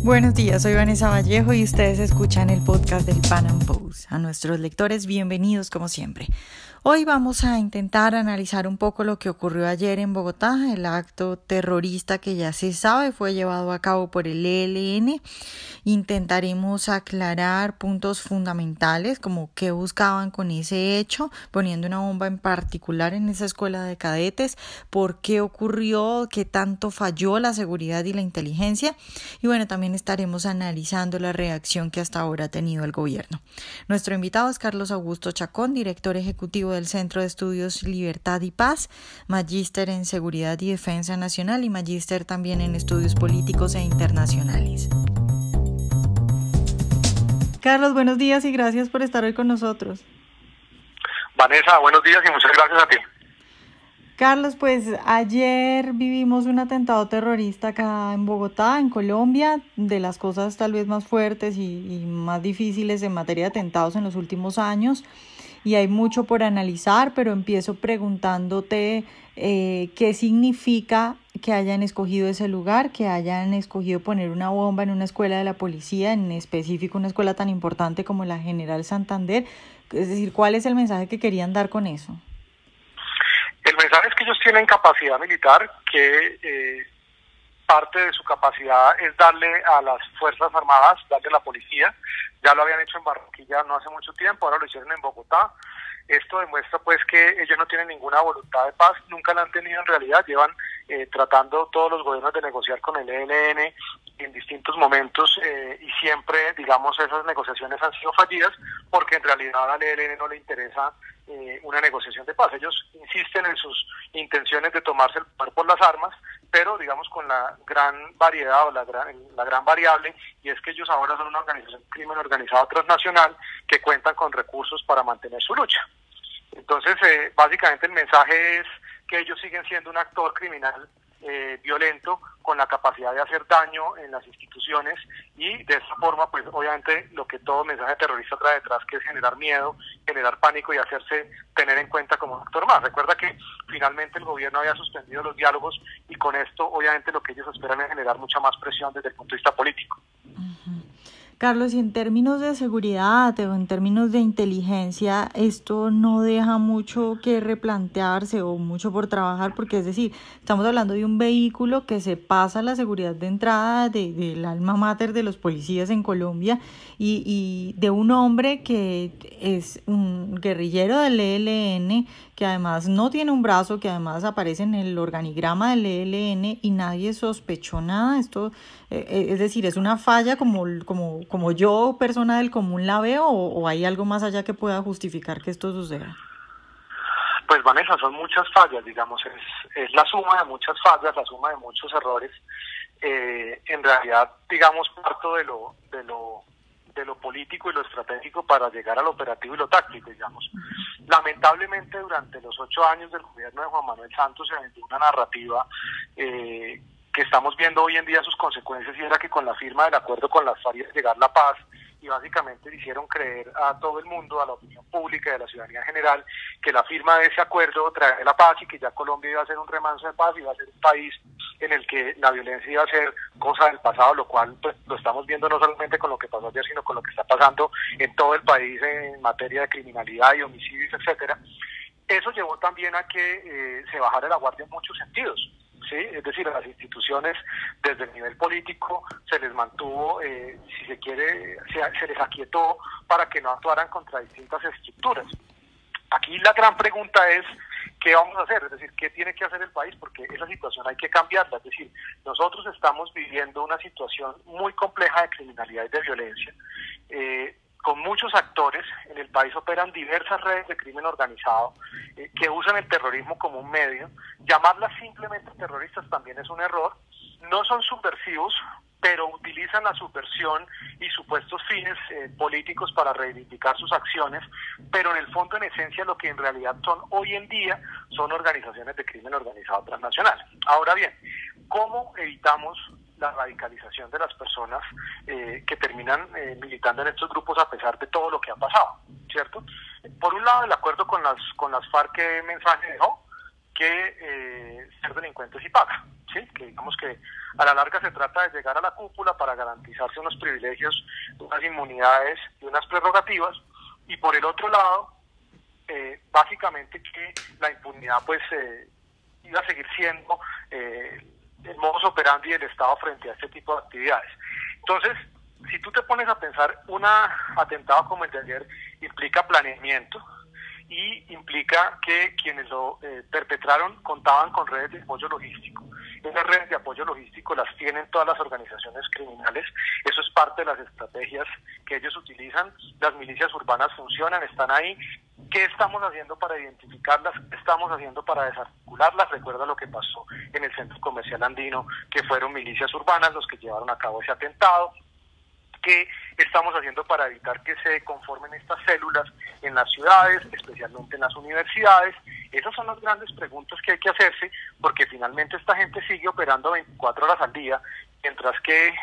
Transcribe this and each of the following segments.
Buenos días, soy Vanessa Vallejo y ustedes escuchan el podcast del Pan Am Post. A nuestros lectores, bienvenidos como siempre. Hoy vamos a intentar analizar un poco lo que ocurrió ayer en Bogotá, el acto terrorista que ya se sabe fue llevado a cabo por el ELN. Intentaremos aclarar puntos fundamentales como qué buscaban con ese hecho, poniendo una bomba en particular en esa escuela de cadetes, por qué ocurrió, qué tanto falló la seguridad y la inteligencia, y bueno, también estaremos analizando la reacción que hasta ahora ha tenido el gobierno. Nuestro invitado es Carlos Augusto Chacón, director ejecutivo del Centro de Estudios Libertad y Paz, magíster en Seguridad y Defensa Nacional y magíster también en Estudios Políticos e Internacionales. Carlos, buenos días y gracias por estar hoy con nosotros. Vanessa, buenos días y muchas gracias a ti. Carlos, pues ayer vivimos un atentado terrorista acá en Bogotá, en Colombia, de las cosas tal vez más fuertes y más difíciles en materia de atentados en los últimos años. Y hay mucho por analizar, pero empiezo preguntándote qué significa que hayan escogido ese lugar, que hayan escogido poner una bomba en una escuela de la policía, en específico una escuela tan importante como la General Santander. Es decir, ¿cuál es el mensaje que querían dar con eso? El mensaje es que ellos tienen capacidad militar, que parte de su capacidad es darle a las Fuerzas Armadas, darle a la policía. Ya lo habían hecho en Barranquilla no hace mucho tiempo, ahora lo hicieron en Bogotá. Esto demuestra pues que ellos no tienen ninguna voluntad de paz, nunca la han tenido en realidad, llevan tratando todos los gobiernos de negociar con el ELN en distintos momentos y siempre, digamos, esas negociaciones han sido fallidas porque en realidad al ELN no le interesa una negociación de paz. Ellos insisten en sus intenciones de tomarse el poder por las armas, pero digamos con la gran variedad o la gran variable, y es que ellos ahora son una organización de crimen organizado transnacional que cuentan con recursos para mantener su lucha. Entonces, básicamente el mensaje es que ellos siguen siendo un actor criminal violento con la capacidad de hacer daño en las instituciones y de esa forma, pues obviamente lo que todo mensaje terrorista trae detrás, que es generar miedo, generar pánico y hacerse tener en cuenta como un actor más. Recuerda que finalmente el gobierno había suspendido los diálogos y con esto obviamente lo que ellos esperan es generar mucha más presión desde el punto de vista político. Carlos, y en términos de seguridad o en términos de inteligencia, esto no deja mucho que replantearse o mucho por trabajar, porque es decir, estamos hablando de un vehículo que se pasa la seguridad de entrada del alma mater de los policías en Colombia y de un hombre que es un guerrillero del ELN, que además no tiene un brazo, que además aparece en el organigrama del ELN y nadie sospechó nada. Esto, es decir, ¿es una falla como yo, persona del común, la veo o hay algo más allá que pueda justificar que esto suceda? Pues Vanessa, son muchas fallas, digamos, es la suma de muchas fallas, la suma de muchos errores. En realidad, digamos, parto de lo político y lo estratégico para llegar al operativo y lo táctico, digamos. Lamentablemente, durante los 8 años del gobierno de Juan Manuel Santos se vendió una narrativa que estamos viendo hoy en día sus consecuencias, y era que con la firma del acuerdo con las FARC iba a llegar la paz, y básicamente le hicieron creer a todo el mundo, a la opinión pública y a la ciudadanía en general, que la firma de ese acuerdo traería la paz y que ya Colombia iba a ser un remanso de paz, iba a ser un país en el que la violencia iba a ser cosa del pasado, lo cual pues lo estamos viendo no solamente con lo que pasó ayer, sino con lo que está pasando en todo el país en materia de criminalidad y homicidios, etcétera. Eso llevó también a que se bajara la guardia en muchos sentidos. ¿Sí? Es decir, a las instituciones desde el nivel político se les mantuvo, si se quiere, se les aquietó para que no actuaran contra distintas estructuras. Aquí la gran pregunta es, ¿qué vamos a hacer? Es decir, ¿qué tiene que hacer el país? Porque esa situación hay que cambiarla. Es decir, nosotros estamos viviendo una situación muy compleja de criminalidad y de violencia, con muchos actores. En el país operan diversas redes de crimen organizado que usan el terrorismo como un medio. Llamarlas simplemente terroristas también es un error. No son subversivos, pero utilizan la subversión y supuestos fines políticos para reivindicar sus acciones, pero en el fondo, en esencia, lo que en realidad son hoy en día son organizaciones de crimen organizado transnacional. Ahora bien, ¿cómo evitamos la radicalización de las personas que terminan militando en estos grupos a pesar de todo lo que ha pasado, ¿cierto? Por un lado, el acuerdo con las FARC, ¿qué mensaje dejó? que ser delincuente sí paga, ¿sí? Que digamos que a la larga se trata de llegar a la cúpula para garantizarse unos privilegios, unas inmunidades y unas prerrogativas, y por el otro lado, básicamente que la impunidad pues iba a seguir siendo el modus operandi del Estado frente a este tipo de actividades. Entonces, si tú te pones a pensar, un atentado como el de ayer implica planeamiento y implica que quienes lo perpetraron contaban con redes de apoyo logístico. Esas redes de apoyo logístico las tienen todas las organizaciones criminales, eso es parte de las estrategias que ellos utilizan, las milicias urbanas funcionan, están ahí. ¿Qué estamos haciendo para identificarlas? ¿Qué estamos haciendo para desarticularlas? Recuerda lo que pasó en el Centro Comercial Andino, que fueron milicias urbanas los que llevaron a cabo ese atentado. ¿Qué estamos haciendo para evitar que se conformen estas células en las ciudades, especialmente en las universidades? Esas son las grandes preguntas que hay que hacerse, porque finalmente esta gente sigue operando 24 horas al día, mientras que,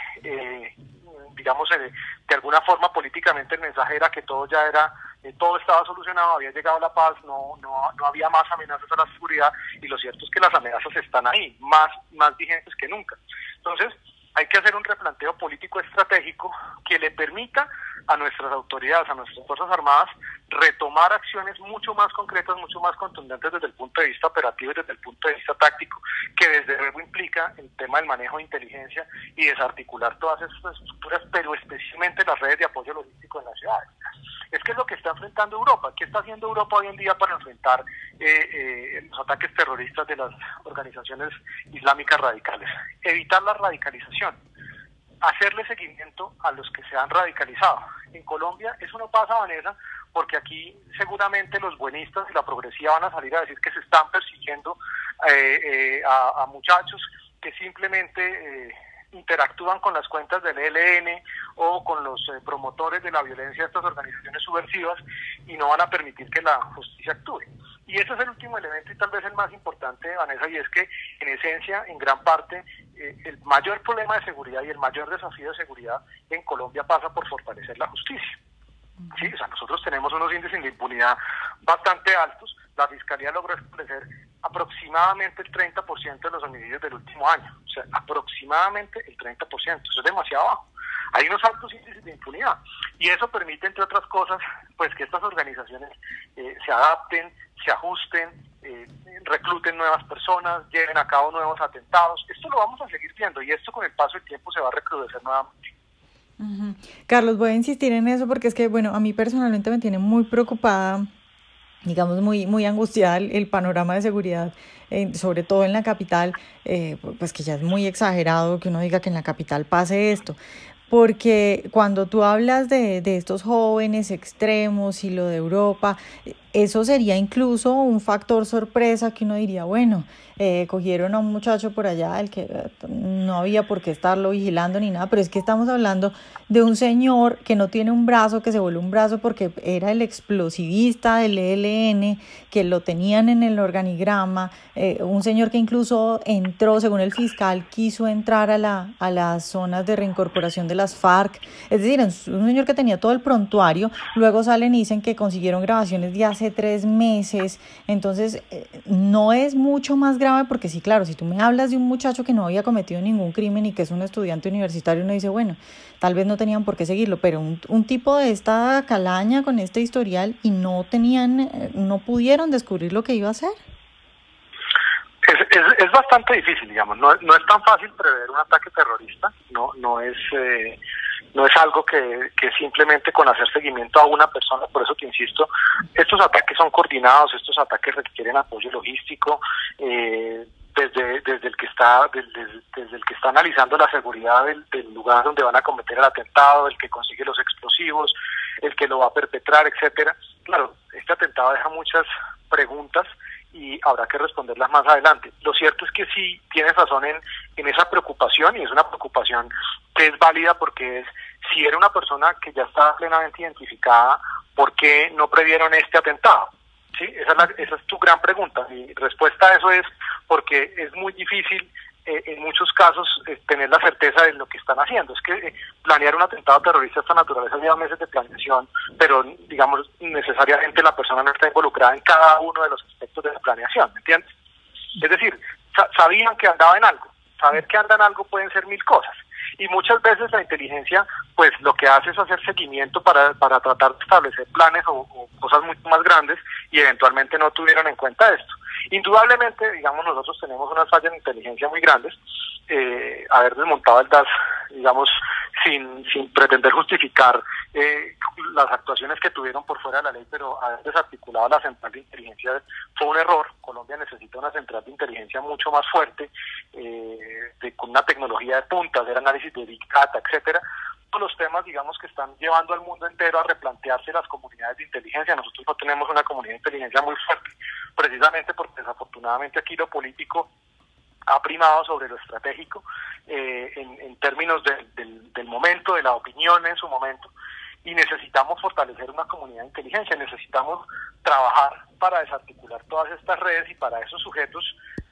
digamos, de alguna forma políticamente el mensaje era que todo ya era, todo estaba solucionado, había llegado la paz, no había más amenazas a la seguridad, y lo cierto es que las amenazas están ahí, más vigentes que nunca. Entonces, hay que hacer un replanteo político estratégico que le permita a nuestras autoridades, a nuestras Fuerzas Armadas, retomar acciones mucho más concretas, mucho más contundentes desde el punto de vista operativo y desde el punto de vista táctico, que desde luego implica el tema del manejo de inteligencia y desarticular todas esas estructuras, pero especialmente las redes de apoyo logístico en las ciudades. Es que es lo que está enfrentando Europa. ¿Qué está haciendo Europa hoy en día para enfrentar los ataques terroristas de las organizaciones islámicas radicales? Evitar la radicalización, hacerle seguimiento a los que se han radicalizado. En Colombia eso no pasa, Vanessa, porque aquí seguramente los buenistas y la progresiva van a salir a decir que se están persiguiendo a muchachos que simplemente interactúan con las cuentas del ELN o con los promotores de la violencia de estas organizaciones subversivas, y no van a permitir que la justicia actúe. Y ese es el último elemento y tal vez el más importante, Vanessa, y es que en esencia, en gran parte, el mayor problema de seguridad y el mayor desafío de seguridad en Colombia pasa por fortalecer la justicia. Sí, o sea, nosotros tenemos unos índices de impunidad bastante altos. La Fiscalía logró establecer aproximadamente el 30% de los homicidios del último año. O sea, aproximadamente el 30%. Eso es demasiado bajo. Hay unos altos índices de impunidad. Y eso permite, entre otras cosas, pues que estas organizaciones se adapten, se ajusten, recluten nuevas personas, lleven a cabo nuevos atentados. Esto lo vamos a seguir viendo, y esto con el paso del tiempo se va a recrudecer nuevamente. Uh-huh. Carlos, voy a insistir en eso porque es que, bueno, a mí personalmente me tiene muy preocupada, digamos, muy angustiada el panorama de seguridad, sobre todo en la capital, pues que ya es muy exagerado que uno diga que en la capital pase esto. Porque cuando tú hablas de estos jóvenes extremos y lo de Europa, eso sería incluso un factor sorpresa que uno diría, bueno, cogieron a un muchacho por allá, el que no había por qué estarlo vigilando ni nada, pero es que estamos hablando de un señor que no tiene un brazo, que se volvió un brazo porque era el explosivista del ELN, que lo tenían en el organigrama, un señor que incluso entró, según el fiscal, quiso entrar a las zonas de reincorporación de las FARC, es decir, un señor que tenía todo el prontuario. Luego salen y dicen que consiguieron grabaciones de hace 3 meses, entonces no es mucho más grave, porque sí, claro, si tú me hablas de un muchacho que no había cometido ningún crimen y que es un estudiante universitario, uno dice, bueno, tal vez no tenían por qué seguirlo, pero un tipo de esta calaña con este historial y no pudieron descubrir lo que iba a hacer. Es bastante difícil, digamos, no es tan fácil prever un ataque terrorista, no es algo que simplemente con hacer seguimiento a una persona. Por eso te insisto, estos ataques son coordinados, estos ataques requieren apoyo logístico, desde el que está analizando la seguridad del lugar donde van a cometer el atentado, el que consigue los explosivos, el que lo va a perpetrar, etcétera. Claro, este atentado deja muchas preguntas y habrá que responderlas más adelante. Lo cierto es que sí tienes razón en esa preocupación, y es una preocupación que es válida, porque si era una persona que ya está plenamente identificada, ¿por qué no previeron este atentado? ¿Sí? Esa es tu gran pregunta. Mi respuesta a eso es porque es muy difícil en muchos casos tener la certeza de lo que están haciendo. Es que planear un atentado terrorista de esta naturaleza lleva meses de planeación, pero digamos necesariamente la persona no está involucrada en cada uno de los aspectos de la planeación, ¿me entiendes? Es decir, sabían que andaba en algo. Saber que anda en algo pueden ser mil cosas. Y muchas veces la inteligencia, pues lo que hace es hacer seguimiento para tratar de establecer planes o cosas mucho más grandes, y eventualmente no tuvieron en cuenta esto. Indudablemente, digamos, nosotros tenemos unas fallas de inteligencia muy grandes. Haber desmontado el DAS, digamos, sin pretender justificar las actuaciones que tuvieron por fuera de la ley, pero haber desarticulado la central de inteligencia fue un error. Colombia necesita una central de inteligencia mucho más fuerte, con una tecnología de punta, hacer análisis de Big Data, etcétera. Todos los temas, digamos, que están llevando al mundo entero a replantearse las comunidades de inteligencia. Nosotros no tenemos una comunidad de inteligencia muy fuerte, precisamente porque desafortunadamente aquí lo político ha primado sobre lo estratégico, en términos del momento, de la opinión en su momento, y necesitamos fortalecer una comunidad de inteligencia, necesitamos trabajar para desarticular todas estas redes y para esos sujetos,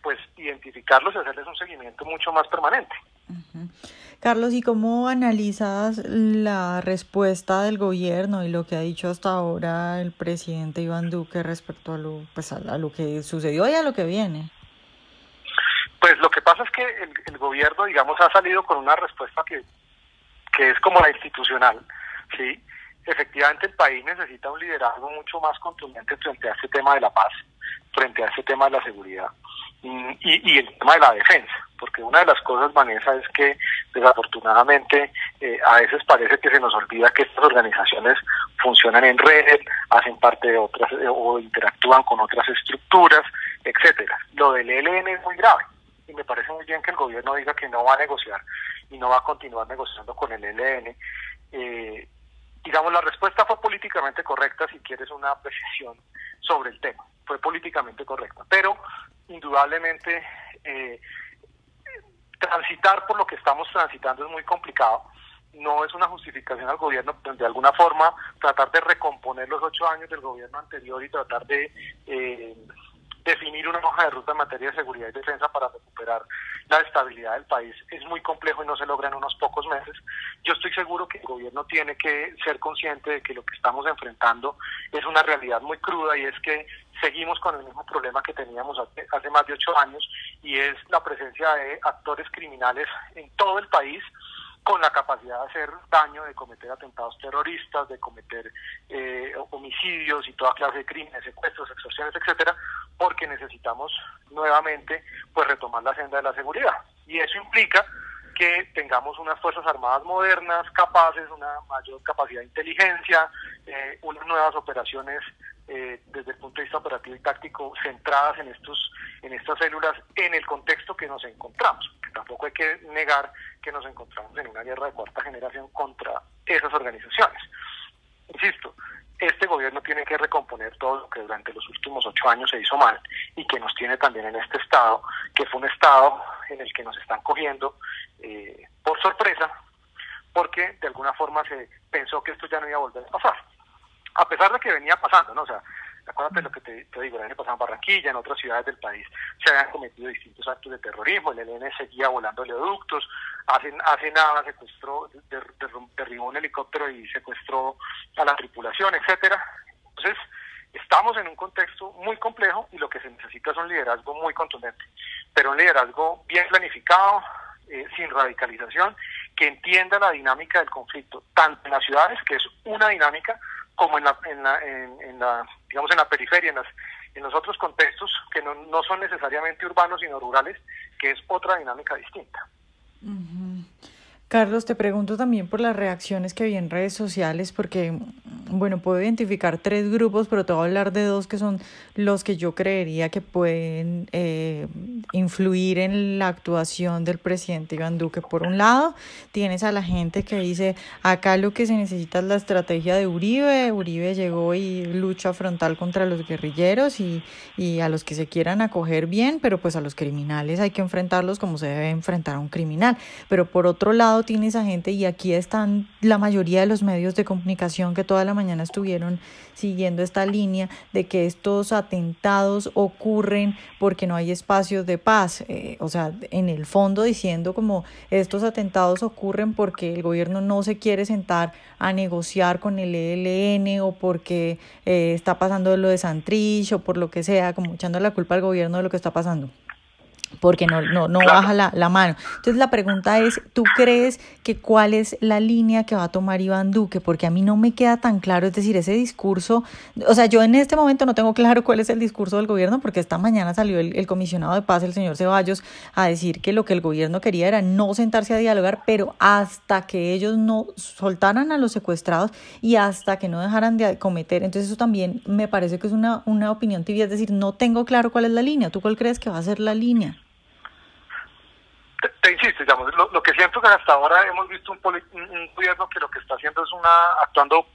pues identificarlos y hacerles un seguimiento mucho más permanente. Uh-huh. Carlos, ¿y cómo analizas la respuesta del gobierno y lo que ha dicho hasta ahora el presidente Iván Duque respecto a lo que sucedió y a lo que viene? Pues lo que pasa es que el gobierno, digamos, ha salido con una respuesta que es como la institucional, ¿sí? Efectivamente, el país necesita un liderazgo mucho más contundente frente a este tema de la paz, frente a este tema de la seguridad y el tema de la defensa, porque una de las cosas, Vanessa, es que desafortunadamente a veces parece que se nos olvida que estas organizaciones funcionan en red, hacen parte de otras o interactúan con otras estructuras, etcétera. Lo del ELN es muy grave. Y me parece muy bien que el gobierno diga que no va a negociar y no va a continuar negociando con el ELN. Digamos, la respuesta fue políticamente correcta, si quieres una precisión sobre el tema. Fue políticamente correcta, pero indudablemente transitar por lo que estamos transitando es muy complicado. No es una justificación al gobierno, pero de alguna forma tratar de recomponer los 8 años del gobierno anterior y tratar de definir una hoja de ruta en materia de seguridad y defensa para recuperar la estabilidad del país es muy complejo y no se logra en unos pocos meses. Yo estoy seguro que el gobierno tiene que ser consciente de que lo que estamos enfrentando es una realidad muy cruda, y es que seguimos con el mismo problema que teníamos hace más de 8 años, y es la presencia de actores criminales en todo el país, con la capacidad de hacer daño, de cometer atentados terroristas, de cometer homicidios y toda clase de crímenes, secuestros, extorsiones, etcétera, porque necesitamos nuevamente pues retomar la senda de la seguridad. Y eso implica que tengamos unas Fuerzas Armadas modernas, capaces, una mayor capacidad de inteligencia, unas nuevas operaciones desde el punto de vista operativo y táctico centradas en estas células en el contexto que nos encontramos. Tampoco hay que negar que nos encontramos en una guerra de cuarta generación contra esas organizaciones. Insisto, este gobierno tiene que recomponer todo lo que durante los últimos 8 años se hizo mal y que nos tiene también en este estado, que fue un estado en el que nos están cogiendo por sorpresa, porque de alguna forma se pensó que esto ya no iba a volver a pasar, a pesar de que venía pasando, ¿no? O sea, acuérdate lo que te digo, el año pasado en Barranquilla, en otras ciudades del país se habían cometido distintos actos de terrorismo, el ELN seguía volando oleoductos, hace nada secuestró, derribó un helicóptero y secuestró a la tripulación, etcétera. Entonces, estamos en un contexto muy complejo y lo que se necesita es un liderazgo muy contundente, pero un liderazgo bien planificado, sin radicalización, que entienda la dinámica del conflicto, tanto en las ciudades, que es una dinámica, como en la digamos en la periferia, en los otros contextos que no son necesariamente urbanos sino rurales, que es otra dinámica distinta. Uh-huh. Carlos, te pregunto también por las reacciones que vi en redes sociales, porque, bueno, puedo identificar 3 grupos, pero te voy a hablar de 2 que son los que yo creería que pueden influir en la actuación del presidente Iván Duque. Por un lado, tienes a la gente que dice, acá lo que se necesita es la estrategia de Uribe. Uribe llegó y lucha frontal contra los guerrilleros y a los que se quieran acoger bien, pero pues a los criminales hay que enfrentarlos como se debe enfrentar a un criminal. Pero por otro lado, tiene esa gente, y aquí están la mayoría de los medios de comunicación que toda la mañana estuvieron siguiendo esta línea de que estos atentados ocurren porque no hay espacios de paz, o sea, en el fondo diciendo como estos atentados ocurren porque el gobierno no se quiere sentar a negociar con el ELN o porque está pasando lo de Santrich o por lo que sea, como echando la culpa al gobierno de lo que está pasando. porque no Claro. baja la mano. Entonces la pregunta es, ¿tú crees que cuál es la línea que va a tomar Iván Duque? Porque a mí no me queda tan claro, es decir, ese discurso, o sea, yo en este momento no tengo claro cuál es el discurso del gobierno, porque esta mañana salió el comisionado de paz, el señor Ceballos, a decir que lo que el gobierno quería era no sentarse a dialogar, pero hasta que ellos no soltaran a los secuestrados y hasta que no dejaran de cometer. Entonces eso también me parece que es una opinión tibia, es decir, no tengo claro cuál es la línea. ¿Tú cuál crees que va a ser la línea? Te insisto, digamos, lo que siento que hasta ahora hemos visto un gobierno que lo que está haciendo es actuando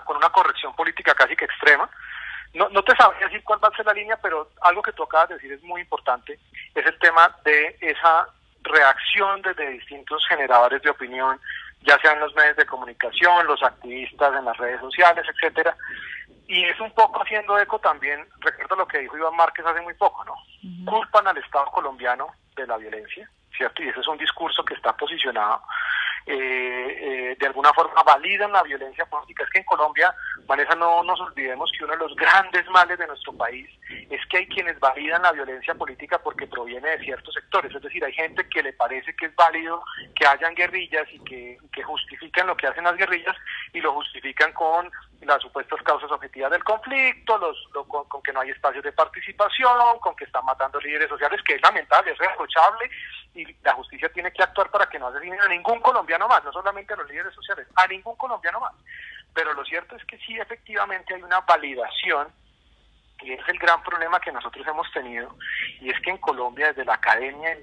con una corrección política casi que extrema. No te sabría decir cuál va a ser la línea, pero algo que tú acabas de decir es muy importante, es el tema de esa reacción desde distintos generadores de opinión, ya sean los medios de comunicación, los activistas en las redes sociales, etcétera. Y es un poco haciendo eco también, recuerdo lo que dijo Iván Márquez hace muy poco, ¿no? Culpan al Estado colombiano de la violencia, ¿cierto? Y ese es un discurso que está posicionado, de alguna forma validan la violencia política. Es que en Colombia, Vanessa, no nos olvidemos que uno de los grandes males de nuestro país es que hay quienes validan la violencia política porque proviene de ciertos sectores, es decir, hay gente que le parece que es válido que hayan guerrillas y que justifican lo que hacen las guerrillas y lo justifican con las supuestas causas objetivas del conflicto, con que no hay espacios de participación, con que están matando líderes sociales, que es lamentable, es reprochable, y la justicia tiene que actuar para que no asesinen a ningún colombiano más, no solamente a los líderes sociales, a ningún colombiano más. Pero lo cierto es que sí, efectivamente hay una validación, y es el gran problema que nosotros hemos tenido, y es que en Colombia, desde la academia y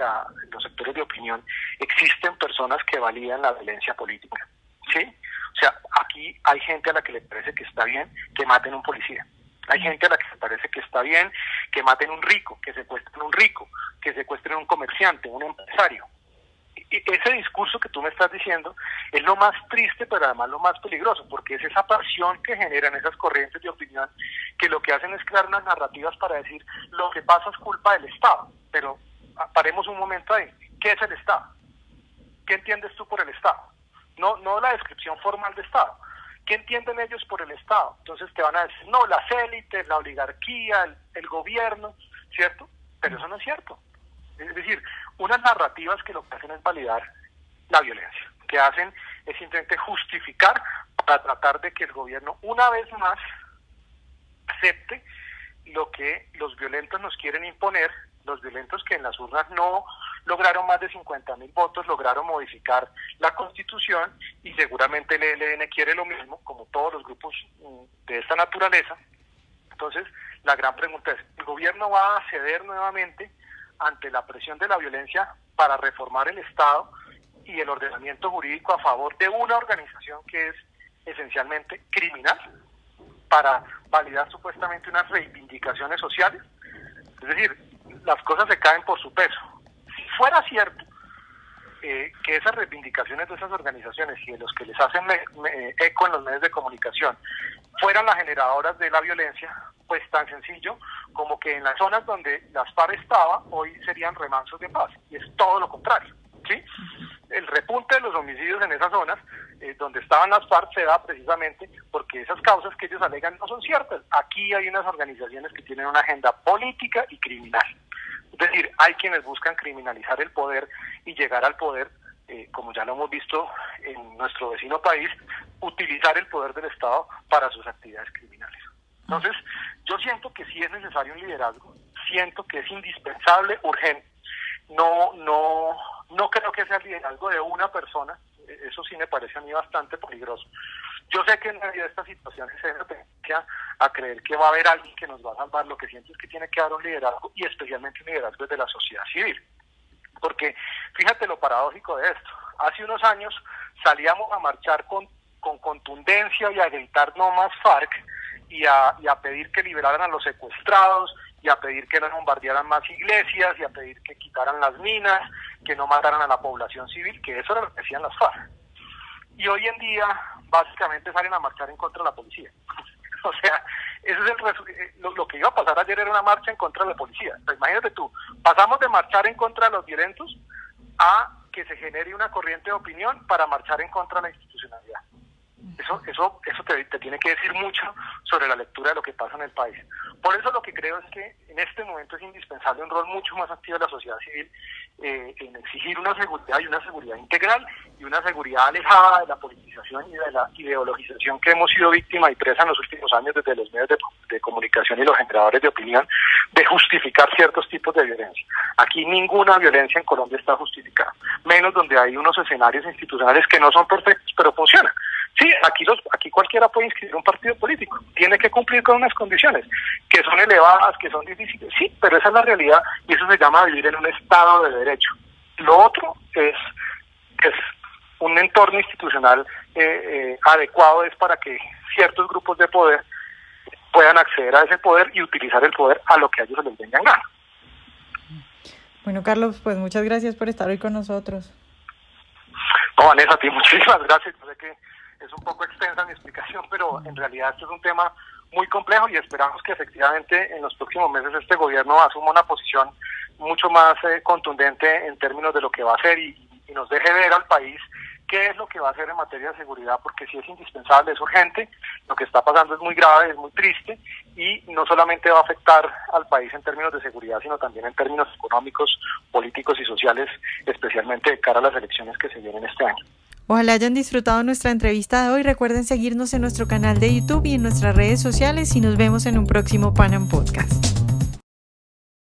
los sectores de opinión, existen personas que validan la violencia política, ¿sí? O sea, aquí hay gente a la que le parece que está bien que maten a un policía. Hay gente a la que le parece que está bien que maten a un rico, que secuestren a un rico, que secuestren a un comerciante, un empresario. Ese discurso que tú me estás diciendo es lo más triste, pero además lo más peligroso, porque es esa pasión que generan esas corrientes de opinión que lo que hacen es crear unas narrativas para decir lo que pasa es culpa del Estado. Pero paremos un momento ahí. ¿Qué es el Estado? ¿Qué entiendes tú por el Estado? No la descripción formal de Estado. ¿Qué entienden ellos por el Estado? Entonces te van a decir, no, las élites, la oligarquía, el gobierno, ¿cierto? Pero eso no es cierto. Es decir, unas narrativas que lo que hacen es validar la violencia, que hacen es simplemente justificar para tratar de que el gobierno una vez más acepte lo que los violentos nos quieren imponer, los violentos que en las urnas no lograron más de 50.000 votos, lograron modificar la Constitución, y seguramente el ELN quiere lo mismo, como todos los grupos de esta naturaleza. Entonces, la gran pregunta es, ¿el gobierno va a ceder nuevamente ante la presión de la violencia para reformar el Estado y el ordenamiento jurídico a favor de una organización que es esencialmente criminal, para validar supuestamente unas reivindicaciones sociales? Es decir, las cosas se caen por su peso. Si fuera cierto que esas reivindicaciones de esas organizaciones y de los que les hacen eco en los medios de comunicación fueran las generadoras de la violencia, pues tan sencillo como que en las zonas donde las FARC estaba, hoy serían remansos de paz, y es todo lo contrario, ¿sí? El repunte de los homicidios en esas zonas donde estaban las FARC se da precisamente porque esas causas que ellos alegan no son ciertas. Aquí hay unas organizaciones que tienen una agenda política y criminal. Es decir, hay quienes buscan criminalizar el poder y llegar al poder, como ya lo hemos visto en nuestro vecino país, utilizar el poder del Estado para sus actividades criminales. Entonces, yo siento que sí es necesario un liderazgo, siento que es indispensable, urgente. No creo que sea el liderazgo de una persona, eso sí me parece a mí bastante peligroso. Yo sé que en medio de estas situaciones se tendencia a creer que va a haber alguien que nos va a salvar. Lo que siento es que tiene que haber un liderazgo, y especialmente un liderazgo de la sociedad civil. Porque fíjate lo paradójico de esto. Hace unos años salíamos a marchar con contundencia y a gritar no más FARC, y a pedir que liberaran a los secuestrados, y a pedir que no bombardearan más iglesias, y a pedir que quitaran las minas, que no mataran a la población civil, que eso era lo que decían las FARC. Y hoy en día básicamente salen a marchar en contra de la policía. O sea, eso es lo que iba a pasar ayer, era una marcha en contra de la policía. Pero imagínate tú, pasamos de marchar en contra de los violentos a que se genere una corriente de opinión para marchar en contra de la institucionalidad. Eso te tiene tiene que decir mucho sobre la lectura de lo que pasa en el país. Por eso lo que creo es que en este momento es indispensable un rol mucho más activo de la sociedad civil en exigir una seguridad integral y una seguridad alejada de la politización y de la ideologización que hemos sido víctima y presa en los últimos años desde los medios de comunicación y los generadores de opinión, de justificar ciertos tipos de violencia. Aquí ninguna violencia en Colombia está justificada, menos donde hay unos escenarios institucionales que no son perfectos, pero funcionan. Sí, aquí cualquiera puede inscribir un partido político, tiene que cumplir con unas condiciones que son elevadas, que son difíciles, sí, pero esa es la realidad y eso se llama vivir en un estado de derecho. Lo otro es un entorno institucional adecuado es para que ciertos grupos de poder puedan acceder a ese poder y utilizar el poder a lo que a ellos se les venga en gana. Bueno, Carlos, pues muchas gracias por estar hoy con nosotros. No, Vanessa, a ti muchísimas gracias. Yo sé que es un poco extensa mi explicación, pero en realidad esto es un tema muy complejo y esperamos que efectivamente en los próximos meses este gobierno asuma una posición mucho más contundente en términos de lo que va a hacer y nos deje ver al país qué es lo que va a hacer en materia de seguridad, porque sí es indispensable, es urgente, lo que está pasando es muy grave, es muy triste y no solamente va a afectar al país en términos de seguridad, sino también en términos económicos, políticos y sociales, especialmente de cara a las elecciones que se vienen este año. Ojalá hayan disfrutado nuestra entrevista de hoy. Recuerden seguirnos en nuestro canal de YouTube y en nuestras redes sociales y nos vemos en un próximo Pan Am Podcast.